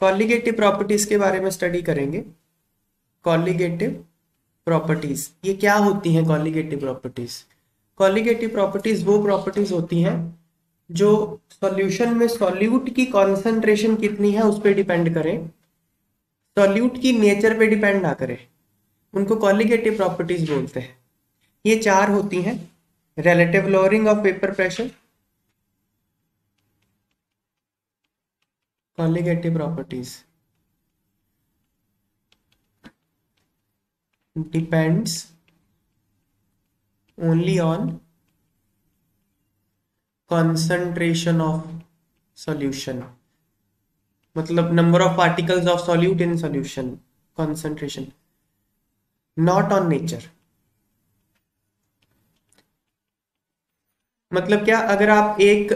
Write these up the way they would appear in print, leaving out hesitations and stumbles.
Colligative properties के बारे में स्टडी करेंगे। कॉलिगेटिव प्रॉपर्टीज ये क्या होती हैं? कॉलिगेटिव प्रॉपर्टीज, कॉलिगेटिव प्रॉपर्टीज वो प्रॉपर्टीज होती हैं जो सॉल्यूशन में सॉल्यूट की कॉन्सेंट्रेशन कितनी है उस पर डिपेंड करें, सॉल्यूट की नेचर पे डिपेंड ना करें, उनको कॉलिगेटिव प्रॉपर्टीज बोलते हैं। ये चार होती हैं। Relative lowering of vapour pressure, colligative properties depends only on concentration of solution, मतलब number of particles of solute in solution, concentration, not on nature। मतलब क्या, अगर आप 1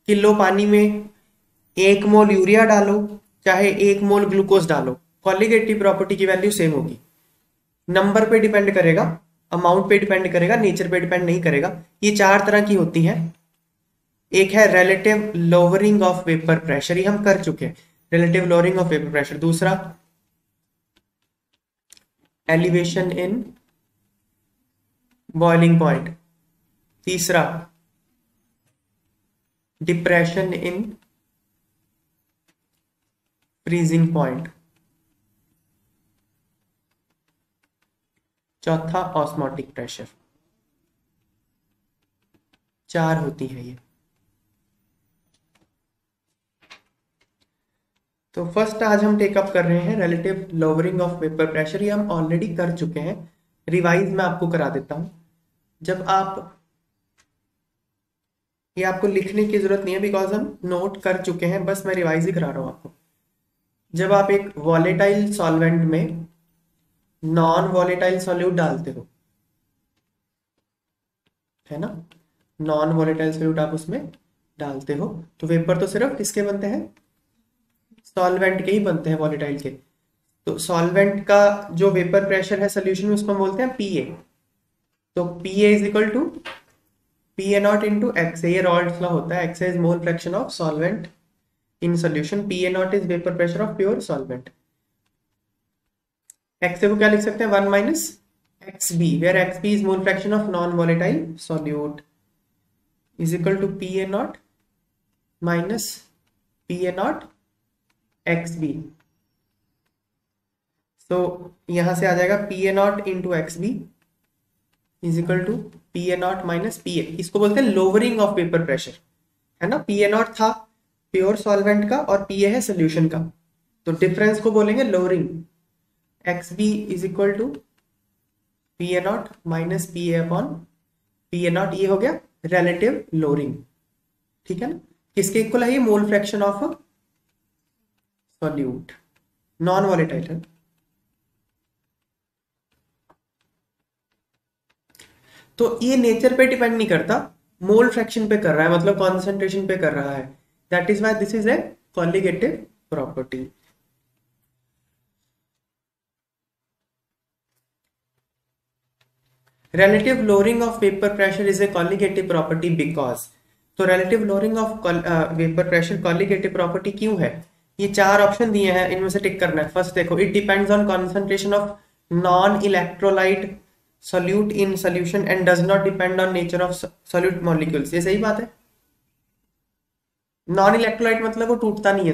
किलो पानी में 1 मोल यूरिया डालो चाहे 1 मोल ग्लूकोज डालो, कॉलिगेटिव प्रॉपर्टी की वैल्यू सेम होगी। नंबर पे डिपेंड करेगा, अमाउंट पे डिपेंड करेगा, नेचर पे डिपेंड नहीं करेगा। ये चार तरह की होती हैं। एक है relative lowering of vapour pressure, ये हम कर चुके हैं, relative lowering of vapour pressure. दूसरा एलिवेशन इन बॉइलिंग पॉइंट। तीसरा डिप्रेशन इन फ्रीजिंग पॉइंट। चौथा ऑस्मोटिक प्रेशर। चार होती है ये। तो फर्स्ट आज हम टेकअप कर रहे हैं relative lowering of vapour pressure. ये हम ऑलरेडी कर चुके हैं, रिवाइज मैं आपको करा देता हूं। जब आप, ये आपको लिखने की जरूरत नहीं है बिकॉज हम नोट कर चुके हैं, बस मैं रिवाइज ही करा रहा हूं आपको। जब आप एक वॉलेटाइल सॉल्वेंट में नॉन वॉलेटाइल सॉल्यूट डालते हो, है ना, नॉन वॉलेटाइल सॉल्यूट आप उसमें डालते हो, तो वेपर तो सिर्फ किसके बनते हैं? सॉल्वेंट के ही बनते हैं, वॉलेटाइल के। तो सॉल्वेंट का जो वेपर प्रेशर है सोल्यूशन में, उसको हम बोलते हैं पीए। तो पीए is equal to PA not into x. ये रॉल्ड्स लॉ होता है, x is mole fraction of solvent in solution, PA not is vapour pressure of pure solvent. X को क्या लिख सकते हैं? 1 minus x B, where x B is mole fraction of non volatile solute, is equal to PA not minus PA not x B. तो यहां से आ जाएगा P A not into X B is equal to P A nought minus P A. इसको बोलते हैं lowering of vapour pressure, है ना। P A nought था प्योर सॉल्वेंट का और पी ए है सोल्यूशन का, तो डिफरेंस को बोलेंगे lowering. X B is equal to P A nought minus P A upon P A nought. ये हो गया रिलेटिव लोअरिंग, ठीक है ना। किसके इक्वल है ये? Mole fraction of solute, non volatile है। तो ये नेचर पे डिपेंड नहीं करता, मोल फ्रैक्शन पे कर रहा है, मतलब कॉन्सेंट्रेशन पे कर रहा है। That is why this is a colligative property. relative lowering of vapor pressure is a colligative property because, तो relative lowering of vapor pressure colligative property क्यों है? ये चार ऑप्शन दिए हैं, इनमें से टिक करना है। फर्स्ट देखो, it depends on concentration of non electrolyte solute in solution and does not depend on nature of solute molecules। ये सही बात है। नॉन इलेक्ट्रोलाइट मतलब वो टूटता नहीं है,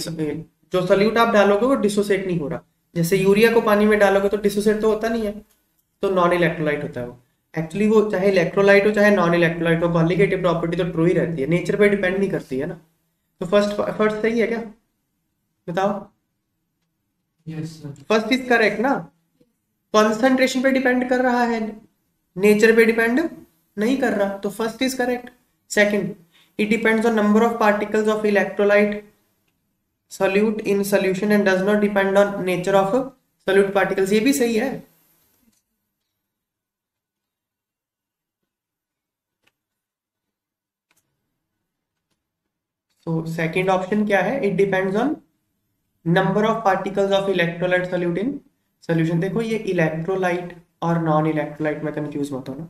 जो सोल्यूट आप डालोगे वो डिसोसिएट नहीं हो रहा। जैसे यूरिया को पानी में डालोगे तो डिसोसिएट तो होता नहीं है, तो नॉन इलेक्ट्रोलाइट होता है वो। एक्चुअली वो चाहे इलेक्ट्रोलाइट हो चाहे नॉन इलेक्ट्रोलाइट हो, कॉलिगेटिव प्रॉपर्टी तो ट्रू ही रहती है, नेचर पे डिपेंड नहीं करती है ना। तो फर्स्ट सही है क्या? बताओ। फर्स्ट इज करेक्ट ना, कॉन्सेंट्रेशन पे डिपेंड कर रहा है, नेचर पे डिपेंड नहीं कर रहा, तो first is correct. Second, it depends on number of particles of electrolyte solute in solution and does not depend on nature of solute particles। ये भी सही है। तो सेकंड ऑप्शन क्या है? It depends on number of particles of electrolyte solute in solution. देखो ये electrolyte और नॉन इलेक्ट्रोलाइट में कंफ्यूज मत होना।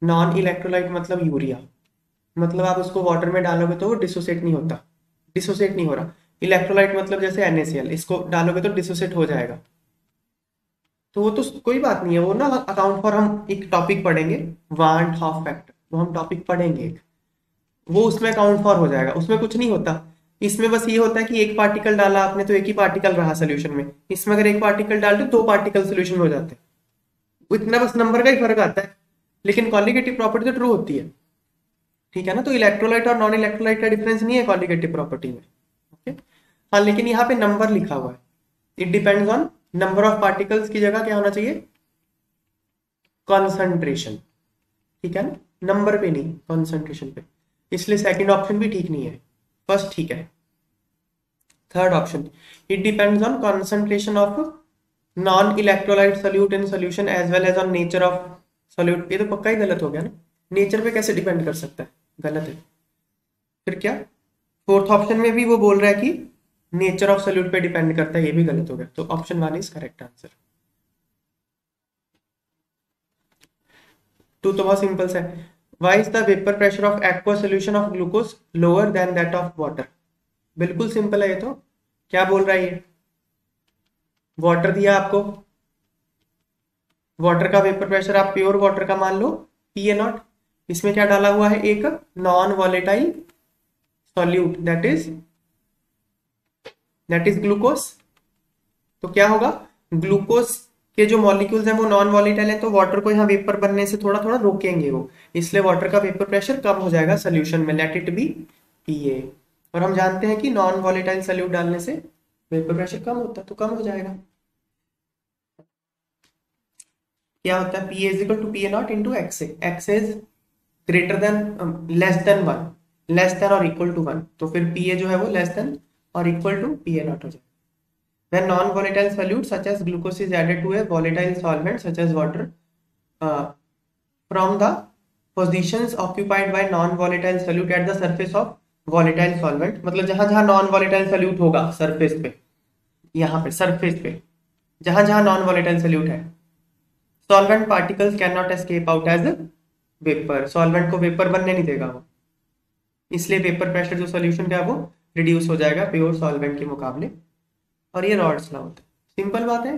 नॉन इलेक्ट्रोलाइट मतलब यूरिया, मतलब आप उसको वाटर में डालोगे तो वो डिसोसिएट नहीं होता, डिसोसिएट नहीं हो रहा। इलेक्ट्रोलाइट मतलब जैसे NaCl, इसको डालोगे तो डिसोसिएट हो जाएगा। तो वो तो कोई बात नहीं है, वो ना अकाउंट फॉर हम एक टॉपिक पढ़ेंगे, वांट हाफ फैक्टर, वो हम टॉपिक पढ़ेंगे एक, वो उसमें अकाउंट फॉर हो जाएगा, उसमें कुछ नहीं होता। इसमें बस ये होता है कि एक पार्टिकल डाला आपने तो एक ही पार्टिकल रहा सोल्यूशन में, इसमें अगर एक पार्टिकल डाल दो दो पार्टिकल सोल्यूशन में हो जाते हैं, इतना बस नंबर का ही फर्क आता है, लेकिन कॉलिगेटिव प्रॉपर्टी तो ट्रू होती है। ठीक है ना, तो इलेक्ट्रोलाइट और नॉन इलेक्ट्रोलाइट का डिफरेंस नहीं है कॉलिगेटिव प्रॉपर्टी में। ओके, हाँ लेकिन यहाँ पे नंबर लिखा हुआ है, it depends on number of particles की जगह क्या होना चाहिए, कॉन्सेंट्रेशन। ठीक है ना, नंबर पे नहीं कॉन्सेंट्रेशन पे, इसलिए सेकंड ऑप्शन भी ठीक नहीं है, फर्स्ट ठीक है। Third option, it depends on concentration of non electrolyte solute in solution as well as on nature of solute. ये तो पक्का ही गलत हो गया ना, नेचर पे कैसे डिपेंड कर सकता है, गलत है। फिर क्या, फोर्थ ऑप्शन में भी वो बोल रहा है कि नेचर ऑफ सोल्यूट पे डिपेंड करता है, ये भी गलत हो गया, तो option 1 is correct answer. Two तो बहुत सिंपल है, why is the vapour pressure of aqua solution of glucose lower than that of water. बिल्कुल सिंपल है ये तो, क्या बोल रहा है ये, वाटर दिया आपको, वाटर का वेपर प्रेशर आप प्योर वाटर का मान लो PA0, इसमें क्या डाला हुआ है, एक non volatile solute that is glucose. तो क्या होगा, ग्लूकोज के जो मॉलिक्यूल्स हैं वो नॉन वॉलेटाइल हैं, तो वाटर को यहाँ वेपर बनने से थोड़ा थोड़ा रोकेंगे वो, इसलिए वाटर का वेपर प्रेशर कम हो जाएगा सोल्यूशन में, लेट इट बी PA। और हम जानते हैं कि नॉन वॉलेटाइल सॉल्यूट डालने से वेपर प्रेशर कम होता है, तो कम हो जाएगा। क्या होता है, PA is equal to PA0 into XA, XA is greater than less than 1, less than और इक्वल टू 1, तो फिर PA जो है वो लेस देन और इक्वल टू PA0 हो जाएगा। When non-volatile solute such as glucose is added to a volatile solvent such as water, from the positions occupied by non-volatile solute at the surface of volatile solvent, मतलब जहां जहां non-volatile solute होगा surface पे, यहाँ पे surface पे जहां जहां non-volatile solute है, solvent particles cannot escape out as vapor, solvent को वेपर बनने नहीं देगा वो, इसलिए वेपर प्रेशर जो सोल्यूशन का है वो रिड्यूस हो जाएगा प्योर सॉल्वेंट के मुकाबले, और ये रॉड्स लॉ होता है। सिंपल बात है।